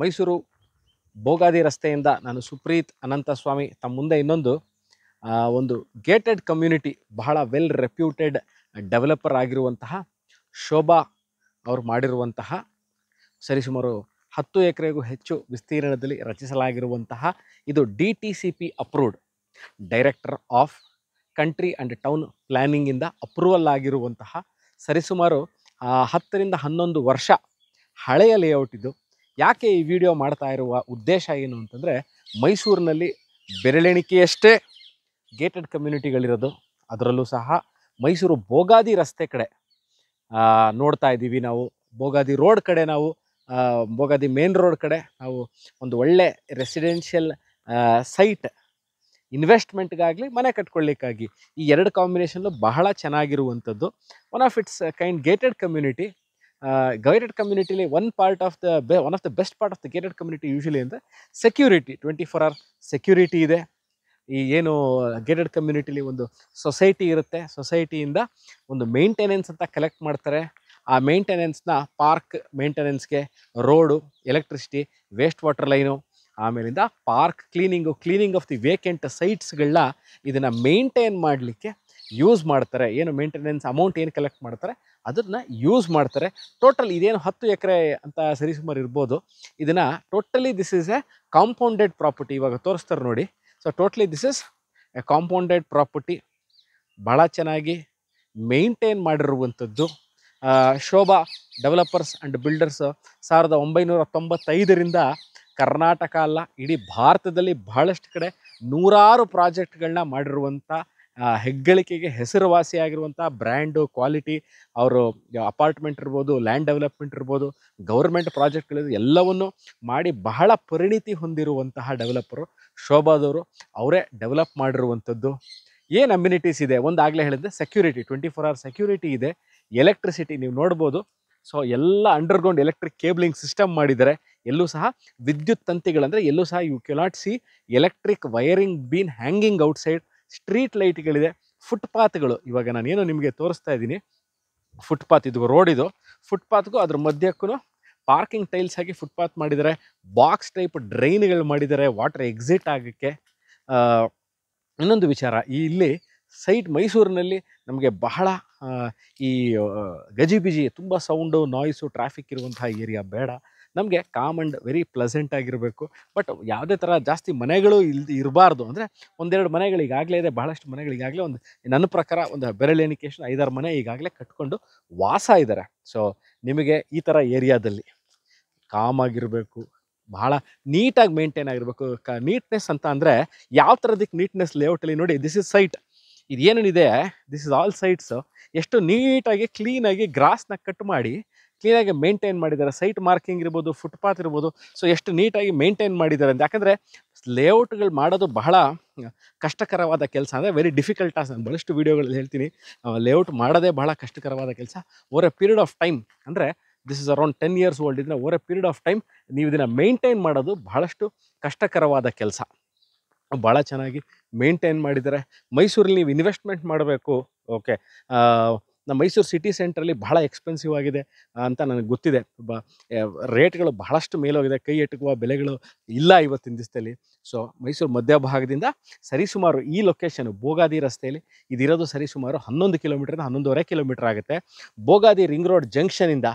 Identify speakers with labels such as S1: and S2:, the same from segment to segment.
S1: ಮೈಸೂರು ಬೋಗಾದಿ ರಸ್ತೆಯಿಂದ ನಾನು ಸುಪ್ರೀತ್ ಅನಂತಸ್ವಾಮಿ ತಮ್ಮ ಮುಂದೆ ಇನ್ನೊಂದು ಒಂದು ಗೇಟೆಡ್ ಕಮ್ಯುನಿಟಿ, ಬಹಳ ವೆಲ್ ರೆಪ್ಯೂಟೆಡ್ ಡೆವಲಪರ್ ಆಗಿರುವಂತಹ ಶೋಭಾ ಅವರು ಮಾಡಿರುವಂತಹ ಸರಿಸುಮಾರು 10 ಎಕರೆಗೂ ಹೆಚ್ಚು ವಿಸ್ತೀರ್ಣದಲ್ಲಿ ರಚಿಸಲಾಗಿರುವಂತಹ ಇದು DTCP approved, director of country and town ಪ್ಲ್ಯಾನಿಂಗಿಂದ ಅಪ್ರೂವಲ್ ಆಗಿರುವಂತಹ ಸರಿಸುಮಾರು 10 ರಿಂದ 11 ವರ್ಷ ಹಳೆಯ ಲೇಔಟ್ ಇದು. ಯಾಕೆ ಈ ವಿಡಿಯೋ ಮಾಡ್ತಾ ಇರುವ ಉದ್ದೇಶ ಏನು ಅಂತಂದರೆ, ಮೈಸೂರಿನಲ್ಲಿ ಬೆರಳೆಣಿಕೆಯಷ್ಟೇ ಗೇಟೆಡ್ ಕಮ್ಯುನಿಟಿಗಳಿರೋದು. ಅದರಲ್ಲೂ ಸಹ ಮೈಸೂರು ಬೋಗಾದಿ ರಸ್ತೆ ಕಡೆ ನೋಡ್ತಾ ಇದ್ದೀವಿ ನಾವು. ಬೋಗಾದಿ ರೋಡ್ ಕಡೆ ನಾವು, ಬೋಗಾದಿ ಮೇನ್ ರೋಡ್ ಕಡೆ ನಾವು ಒಂದು ಒಳ್ಳೆ ರೆಸಿಡೆನ್ಷಿಯಲ್ ಸೈಟ್ ಇನ್ವೆಸ್ಟ್ಮೆಂಟ್ಗಾಗಲಿ ಮನೆ ಕಟ್ಕೊಳ್ಳಿಕ್ಕಾಗಿ ಈ ಎರಡು ಕಾಂಬಿನೇಷನ್ನು ಬಹಳ ಚೆನ್ನಾಗಿರುವಂಥದ್ದು. One of its kind gated community. Gated ಕಮ್ಯುನಿಟಿಲಿ one of the best part of the gated community usually ಅಂದರೆ ಸೆಕ್ಯೂರಿಟಿ. 24 hour ಸೆಕ್ಯೂರಿಟಿ ಇದೆ. ಈ ಏನು ಗೇಟೆಡ್ ಕಮ್ಯುನಿಟಿಲಿ ಒಂದು ಸೊಸೈಟಿ ಇರುತ್ತೆ, ಸೊಸೈಟಿಯಿಂದ ಒಂದು ಮೇಂಟೆನೆನ್ಸ್ ಅಂತ ಕಲೆಕ್ಟ್ ಮಾಡ್ತಾರೆ. ಆ ಮೇಂಟೆನೆನ್ಸ್ನ ಪಾರ್ಕ್ ಮೇಂಟೆನೆನ್ಸ್ಗೆ road, electricity, waste water line, ಆಮೇಲಿಂದ park cleaning of the vacant ಸೈಟ್ಸ್ಗಳನ್ನ ಇದನ್ನು ಮೇಂಟೈನ್ ಮಾಡಲಿಕ್ಕೆ ಯೂಸ್ ಮಾಡ್ತಾರೆ. ಏನು ಮೇಂಟೆನೆನ್ಸ್ ಅಮೌಂಟ್ ಏನು ಕಲೆಕ್ಟ್ ಮಾಡ್ತಾರೆ ಅದನ್ನು ಯೂಸ್ ಮಾಡ್ತಾರೆ. ಟೋಟಲ್ ಇದೇನು 10 ಎಕರೆ ಅಂತ ಸರಿಸುಮಾರು ಇರ್ಬೋದು. ಇದನ್ನು totally this is a compounded property. ಇವಾಗ ತೋರಿಸ್ತಾರೆ ನೋಡಿ. So totally this is a compounded property. ಭಾಳ ಚೆನ್ನಾಗಿ ಮೇಂಟೈನ್ ಮಾಡಿರುವಂಥದ್ದು. ಶೋಭಾ ಡೆವಲಪರ್ಸ್ ಆ್ಯಂಡ್ ಬಿಲ್ಡರ್ಸ್ 1995ರಿಂದ ಕರ್ನಾಟಕ ಅಲ್ಲ, ಇಡೀ ಭಾರತದಲ್ಲಿ ಬಹಳಷ್ಟು ಕಡೆ ನೂರಾರು ಪ್ರಾಜೆಕ್ಟ್ಗಳನ್ನ ಮಾಡಿರುವಂಥ, ಹೆಗ್ಗಳಿಕೆಗೆ ಹೆಸರುವಾಸಿಯಾಗಿರುವಂಥ ಬ್ರ್ಯಾಂಡು, ಕ್ವಾಲಿಟಿ, ಅವರು ಅಪಾರ್ಟ್ಮೆಂಟ್ ಇರ್ಬೋದು, ಲ್ಯಾಂಡ್ ಡೆವಲಪ್ಮೆಂಟ್ ಇರ್ಬೋದು, ಗೌರ್ಮೆಂಟ್ ಪ್ರಾಜೆಕ್ಟ್ಗಳಿರ್ಬೋದು, ಎಲ್ಲವನ್ನು ಮಾಡಿ ಬಹಳ ಪರಿಣಿತಿ ಹೊಂದಿರುವಂತಹ ಡೆವಲಪರು ಶೋಭಾದವರು. ಅವರೇ ಡೆವಲಪ್ ಮಾಡಿರುವಂಥದ್ದು. ಏನು ಅಮ್ಯುನಿಟೀಸ್ ಇದೆ, ಒಂದಾಗಲೇ ಹೇಳಿದ್ದೆ ಸೆಕ್ಯೂರಿಟಿ, 24 hour ಸೆಕ್ಯೂರಿಟಿ ಇದೆ. ಎಲೆಕ್ಟ್ರಿಸಿಟಿ ನೀವು ನೋಡ್ಬೋದು. ಸೊ ಎಲ್ಲ ಅಂಡರ್ಗ್ರೌಂಡ್ ಎಲೆಕ್ಟ್ರಿಕ್ ಕೇಬಲಿಂಗ್ ಸಿಸ್ಟಮ್ ಮಾಡಿದ್ದಾರೆ. ಎಲ್ಲೂ ಸಹ ವಿದ್ಯುತ್ ತಂತಿಗಳಂದರೆ ಎಲ್ಲೂ ಸಹ you cannot see electric wiring been hanging outside. Street ಲೈಟ್ಗಳಿದೆ. ಫುಟ್ಪಾತ್ಗಳು, ಇವಾಗ ನಾನೇನು ನಿಮಗೆ ತೋರಿಸ್ತಾ ಇದ್ದೀನಿ, ಫುಟ್ಪಾತ್ ಇದು ರೋಡ್, ಇದು ಫುಟ್ಪಾತ್ಗೂ ಅದ್ರ ಮಧ್ಯಕ್ಕೂ ಪಾರ್ಕಿಂಗ್ ಟೈಲ್ಸ್ ಆಗಿ ಫುಟ್ಪಾತ್ ಮಾಡಿದ್ದಾರೆ. ಬಾಕ್ಸ್ ಟೈಪ್ ಡ್ರೈನ್ಗಳು ಮಾಡಿದ್ದಾರೆ ವಾಟರ್ ಎಕ್ಸಿಟ್ ಆಗೋಕ್ಕೆ. ಇನ್ನೊಂದು ವಿಚಾರ, ಇಲ್ಲಿ ಸೈಟ್ ಮೈಸೂರಿನಲ್ಲಿ ನಮಗೆ ಬಹಳ ಈ ಗಜಿಬಿಜಿ, ತುಂಬ ಸೌಂಡು, ನಾಯ್ಸು, ಟ್ರಾಫಿಕ್ ಇರುವಂತಹ ಏರಿಯಾ ಬೇಡ. ನಮಗೆ ಕಾಮ್ ಆ್ಯಂಡ್ ವೆರಿ ಪ್ಲೆಸೆಂಟ್ ಆಗಿರಬೇಕು. ಬಟ್ ಯಾವುದೇ ಥರ ಜಾಸ್ತಿ ಮನೆಗಳು ಇರಬಾರ್ದು. ಅಂದರೆ ಒಂದೆರಡು ಮನೆಗಳು ಈಗಾಗಲೇ ಇದೆ, ಬಹಳಷ್ಟು ಮನೆಗಳು ಈಗಾಗಲೇ ಒಂದು ನನ್ನ ಪ್ರಕಾರ ಒಂದು ಬೆರಳೆಣಿಕೆಷ್ಟು 5-6 ಮನೆ ಈಗಾಗಲೇ ಕಟ್ಕೊಂಡು ವಾಸ ಇದ್ದಾರೆ. ಸೊ ನಿಮಗೆ ಈ ಥರ ಏರಿಯಾದಲ್ಲಿ ಕಾಮ್ ಆಗಿರಬೇಕು, ಬಹಳ ನೀಟಾಗಿ ಮೇಂಟೈನ್ ಆಗಿರಬೇಕು. ನೀಟ್ನೆಸ್ ಅಂತ ಅಂದರೆ ಯಾವ ಥರದಕ್ಕೆ ನೀಟ್ನೆಸ್ ಲೇಔಟಲ್ಲಿ ನೋಡಿ, ದಿಸ್ ಇಸ್ ಸೈಟ್. ಇದೇನಿದೆ ದಿಸ್ ಇಸ್ ಆಲ್ ಸೈಟ್ಸ್. ಎಷ್ಟು ನೀಟಾಗಿ ಕ್ಲೀನಾಗಿ ಗ್ರಾಸ್ನ ಕಟ್ ಮಾಡಿ ಕ್ಲೀನಾಗಿ ಮೇಂಟೈನ್ ಮಾಡಿದ್ದಾರೆ. ಸೈಟ್ ಮಾರ್ಕಿಂಗ್ ಇರ್ಬೋದು, ಫುಟ್ಪಾತ್ ಇರ್ಬೋದು. ಸೊ ಎಷ್ಟು ನೀಟಾಗಿ ಮೇಂಟೈನ್ ಮಾಡಿದ್ದಾರೆ ಅಂತ. ಯಾಕಂದರೆ ಲೇಔಟ್ಗಳು ಮಾಡೋದು ಬಹಳ ಕಷ್ಟಕರವಾದ ಕೆಲಸ. ಅಂದರೆ ವೆರಿ ಡಿಫಿಕಲ್ಟ್ ಟಾಸ್ಕ್. ನಾನು ಭಾಳಷ್ಟು ವೀಡಿಯೋಗಳಲ್ಲಿ ಹೇಳ್ತೀನಿ, ಲೇಔಟ್ ಮಾಡೋದೇ ಬಹಳ ಕಷ್ಟಕರವಾದ ಕೆಲಸ. Over a period of time, ಅಂದರೆ this is around 10 years old ಇದ್ರೆ over a period of time ನೀವು ಇದನ್ನು ಮೇಂಟೈನ್ ಮಾಡೋದು ಬಹಳಷ್ಟು ಕಷ್ಟಕರವಾದ ಕೆಲಸ. ಭಾಳ ಚೆನ್ನಾಗಿ ಮೇಂಟೈನ್ ಮಾಡಿದ್ದಾರೆ. ಮೈಸೂರಲ್ಲಿ ನೀವು ಇನ್ವೆಸ್ಟ್ಮೆಂಟ್ ಮಾಡಬೇಕು, ಓಕೆ, ನಮ್ಮ ಮೈಸೂರು ಸಿಟಿ ಸೆಂಟ್ರಲ್ಲಿ ಬಹಳ ಎಕ್ಸ್ಪೆನ್ಸಿವ್ ಆಗಿದೆ ಅಂತ ನನಗೆ ಗೊತ್ತಿದೆ. ರೇಟ್ಗಳು ಬಹಳಷ್ಟು ಮೇಲೋಗಿದೆ. ಕೈ ಎಟುಕುವ ಬೆಲೆಗಳು ಇಲ್ಲ ಇವತ್ತಿನ ದಿವಸದಲ್ಲಿ. ಸೊ ಮೈಸೂರು ಮಧ್ಯಭಾಗದಿಂದ ಸರಿಸುಮಾರು ಈ ಲೊಕೇಶನ್ ಬೋಗಾದಿ ರಸ್ತೆಯಲ್ಲಿ ಇದಿರೋದು ಸರಿಸುಮಾರು 11 ಕಿಲೋಮೀಟ್ರಿಂದ 11.5 ಕಿಲೋಮೀಟರ್ ಆಗುತ್ತೆ. ಬೋಗಾದಿ ರಿಂಗ್ ರೋಡ್ ಜಂಕ್ಷನಿಂದ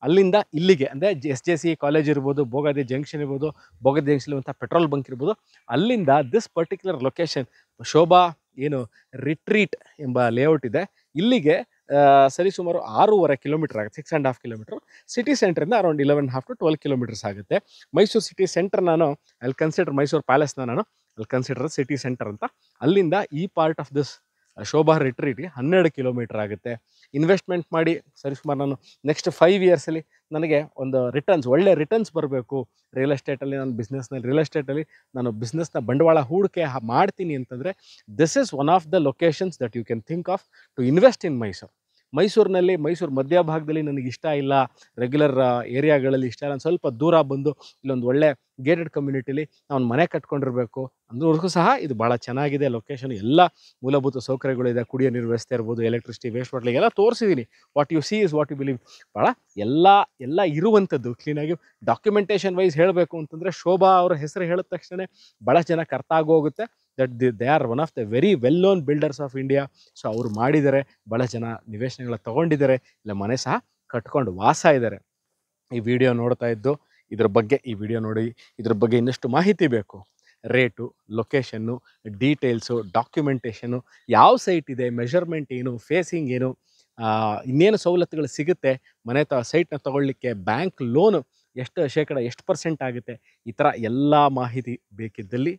S1: ಅಲ್ಲಿಂದ ಇಲ್ಲಿಗೆ, ಅಂದರೆ SJC ಕಾಲೇಜ್ ಇರ್ಬೋದು, ಬೋಗಾದಿ ಜಂಕ್ಷನ್ ಇರ್ಬೋದು, ಬೋಗಾದಿ ಜಂಕ್ಷನ್ ಇರುವಂಥ ಪೆಟ್ರೋಲ್ ಬಂಕ್ ಇರ್ಬೋದು, ಅಲ್ಲಿಂದ ದಿಸ್ ಪರ್ಟಿಕ್ಯುಲರ್ ಲೊಕೇಶನ್ ಶೋಭಾ ಏನು ರಿಟ್ರೀಟ್ ಎಂಬ ಲೇಔಟ್ ಇದೆ, ಇಲ್ಲಿಗೆ ಸರಿಸುಮಾರು 6.5 ಕಿಲೋಮೀಟರ್ ಆಗುತ್ತೆ. 6.5 ಕಿಲೋಮೀಟರ್. ಸಿಟಿ ಸೆಂಟ್ರಿಂದ ಅರೌಂಡ್ 11.5 to 12 ಕಿಲೋಮೀಟರ್ಸ್ ಆಗುತ್ತೆ. ಮೈಸೂರು ಸಿಟಿ ಸೆಂಟರ್ ನಾನು ಅಲ್ಲಿ ಕನ್ಸಿಡರ್, ಮೈಸೂರು ಪ್ಯಾಲೇಸ್ನ ನಾನು ಅಲ್ಲಿ ಕನ್ಸಿಡರ್ ಸಿಟಿ ಸೆಂಟರ್ ಅಂತ. ಅಲ್ಲಿಂದ ಈ ಪಾರ್ಟ್ ಆಫ್ ದಿಸ್ ಶೋಭಾ ರಿಟ್ರೀಟ್ಗೆ 12 ಕಿಲೋಮೀಟರ್ ಆಗುತ್ತೆ. ಇನ್ವೆಸ್ಟ್ಮೆಂಟ್ ಮಾಡಿ ಸರಿಸುಮಾರು ನಾನು ನೆಕ್ಸ್ಟ್ 5 yearsಲ್ಲಿ ನನಗೆ ಒಂದು ಒಳ್ಳೆ ರಿಟರ್ನ್ಸ್ ಬರಬೇಕು. ರಿಯಲ್ ಎಸ್ಟೇಟಲ್ಲಿ ನಾನು ಬಿಸ್ನೆಸ್ನ ಬಂಡವಾಳ ಹೂಡಿಕೆ ಮಾಡ್ತೀನಿ ಅಂತಂದರೆ this is one of the locations that you can think of to invest in Mysuru. ಮೈಸೂರಿನಲ್ಲಿ ಮೈಸೂರು ಮಧ್ಯಭಾಗದಲ್ಲಿ ನನಗೆ ಇಷ್ಟ ಇಲ್ಲ, ರೆಗ್ಯುಲರ್ ಏರಿಯಾಗಳಲ್ಲಿ ಇಷ್ಟ ಇಲ್ಲ, ನಾನು ಸ್ವಲ್ಪ ದೂರ ಬಂದು ಇಲ್ಲೊಂದು ಒಳ್ಳೆ ಗೇಟೆಡ್ ಕಮ್ಯುನಿಟಿಲಿ ನಾನು ಮನೆ ಕಟ್ಕೊಂಡಿರಬೇಕು ಅಂದ್ರವರೆಗೂ ಸಹ ಇದು ಭಾಳ ಚೆನ್ನಾಗಿದೆ. ಲೊಕೇಶನ್ ಎಲ್ಲ ಮೂಲಭೂತ ಸೌಕರ್ಯಗಳಿದೆ, ಕುಡಿಯೋ ನೀರು ವ್ಯವಸ್ಥೆ ಇರ್ಬೋದು, ಎಲೆಕ್ಟ್ರಿಸಿಟಿ, ವೇಸ್ಟ್ ವಾಟರ್ ಎಲ್ಲ ತೋರಿಸಿದ್ದೀನಿ. What you see is what you believe. ಭಾಳ ಎಲ್ಲ ಇರುವಂಥದ್ದು ಕ್ಲೀನಾಗಿ. ಡಾಕ್ಯುಮೆಂಟೇಷನ್ ವೈಸ್ ಹೇಳಬೇಕು ಅಂತಂದರೆ ಶೋಭಾ ಅವರ ಹೆಸರು ಹೇಳಿದ ತಕ್ಷಣ ಭಾಳಷ್ಟು ಜನಕ್ಕೆ ಅರ್ಥ ಆಗೋಗುತ್ತೆ that they are one of the very well known builders of India. So ಅವರು ಮಾಡಿದ್ದಾರೆ, ಭಾಳ ಜನ ನಿವೇಶನಗಳ ತೊಗೊಂಡಿದ್ದಾರೆ, ಇಲ್ಲ ಮನೆ ಸಹ ಕಟ್ಕೊಂಡು ವಾಸ ಇದ್ದಾರೆ. ಈ ವಿಡಿಯೋ ನೋಡ್ತಾ ಇದ್ದು ಈ ವಿಡಿಯೋ ನೋಡಿ ಇದ್ರ ಬಗ್ಗೆ ಇನ್ನಷ್ಟು ಮಾಹಿತಿ ಬೇಕು, ರೇಟು, ಲೊಕೇಶನ್ನು, ಡೀಟೇಲ್ಸು, ಡಾಕ್ಯುಮೆಂಟೇಷನ್ನು, ಯಾವ ಸೈಟ್ ಇದೆ, ಮೆಷರ್ಮೆಂಟ್ ಏನು, ಫೇಸಿಂಗ್ ಏನು, ಇನ್ನೇನು ಸವಲತ್ತುಗಳು ಸಿಗುತ್ತೆ, ಸೈಟ್ನ ತೊಗೊಳ್ಳಿಕ್ಕೆ ಬ್ಯಾಂಕ್ ಲೋನು ಎಷ್ಟು ಪರ್ಸೆಂಟ್ ಆಗುತ್ತೆ, ಈ ಥರ ಎಲ್ಲ ಮಾಹಿತಿ ಬೇಕಿದ್ದಲ್ಲಿ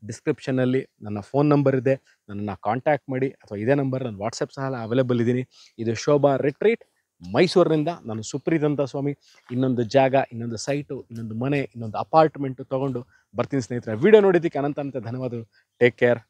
S1: ಡಿಸ್ಕ್ರಿಪ್ಷನಲ್ಲಿ ನನ್ನ ಫೋನ್ ನಂಬರ್ ಇದೆ, ನನ್ನನ್ನು ಕಾಂಟ್ಯಾಕ್ಟ್ ಮಾಡಿ. ಅಥವಾ ಇದೇ ನಂಬರ್, ನಾನು ವಾಟ್ಸಪ್ ಸಹ ಅವೈಲೇಬಲ್ ಇದ್ದೀನಿ. ಇದು ಶೋಭಾ ರಿಟ್ರೀಟ್ ಮೈಸೂರಿನಿಂದ. ನಾನು ಸುಪ್ರೀದಂತ ಸ್ವಾಮಿ. ಇನ್ನೊಂದು ಜಾಗ, ಇನ್ನೊಂದು ಸೈಟು, ಇನ್ನೊಂದು ಮನೆ, ಇನ್ನೊಂದು ಅಪಾರ್ಟ್ಮೆಂಟು ತೊಗೊಂಡು ಬರ್ತೀನಿ ಸ್ನೇಹಿತರೆ. ವಿಡಿಯೋ ನೋಡಿದ್ದಕ್ಕೆ ಅನಂತ ಧನ್ಯವಾದಗಳು. Take care.